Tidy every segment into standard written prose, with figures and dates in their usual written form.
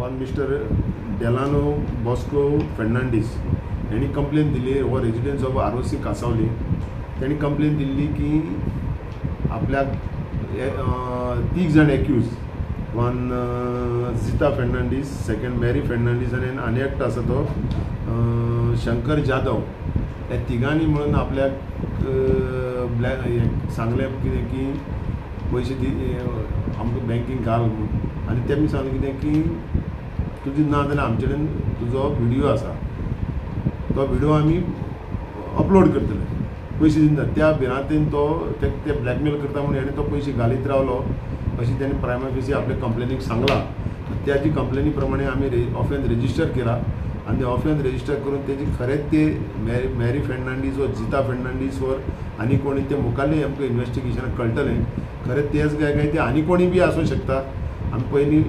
One mister Delano Bosco Fernandes यांनी complain दिली हो रेजिडेंस ऑफ आरोसी कासावली त्यांनी कंप्लेन दिल्ली की आपल्या 3 जण एक्यूज वन झिता फेर्नांडीस, सेकंड मॅरी फेर्नांडीस आणि एकटो आसा तो शंकर जाधव या तिगांनी म्हणून आपल्याक सांगले कितें की पैसे आमकां बँकींग घाल म्हणून आनी तेमी सांगलें कितें की तुजी ना जाल्यार आमचे कडेन तुजो व्हिडिओ आसा तो व्हिडिओ आमी अपलोड करतले पैसे दिना त्या भिरांतेन तो ते ब्लॅकमेल करता म्हणून हाणें तो पैसे घालीत रावलो अशी त्यांनी प्रायमा फेसी आपल्या कंप्लेनीक सांगला त्याची कंप्लेनी प्रमाणे आमी ऑफेन्स रजिस्टर केला आणि ऑफेन्स रजिस्टर करून त्याची खरेंच ते मॅरी फेर्नांडीस व झिता फेर्नांडीस वर आनी कोणी ते मुखाल्ले आमकां इन्व्हेस्टिगेशनाक कळटलें खरेंच तेच काय ते आनी कोणी बी आसूं शकता आमी पयलीं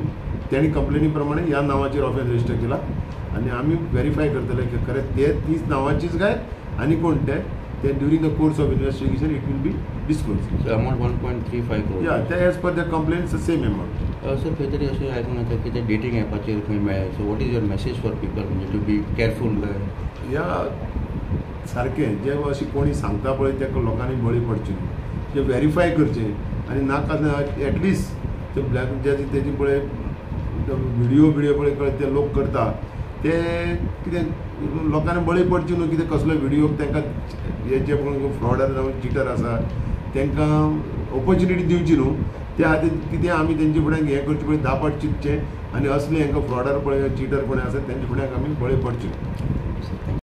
त्यांनी कंप्लेनी प्रमाणे ह्या नांवाचेर ऑफेन्स रजिस्टर केला आणि आम्ही व्हेरीफाय करतले की खरेंच ते तीच नांवाचीच काय आनी कोण ते during the course of investigation it will be disclose. So amount 1.35 crore. या ते as per the complaint same amount. Sir खंय तरी अशें आयकूंक येता की ते डेटिंग एपाचेर खंय मेळ्ळे. So what is your message for people म्हणजे टू बी केअरफूल. या सारकें जे अशी कोणी सांगता पळय त्या लोकांनी बळी पडचे न्हू ते व्हेरीफाय करचे आनी नाका एटलिस्ट ते ब्लॅक तेजी पळय व्हिडिओ पळय कळय ते लोक करता ते कितें लोकांनी बळी पडचे न्हू कितें कसलो व्हिडिओ तांकां जे कोण फ्रॉडर जावं चिटर आसा तांकां ऑपॉर्च्युनिटी दिवची न्हू त्या खातीर कितें आमी तेंचे फुड्यान हें करचें पळय दापाट चिंतचें आनी असले हांकां फ्रॉडर पळय चिटर कोणी आसा तेंचे फुड्यान आमी बळी पडचे.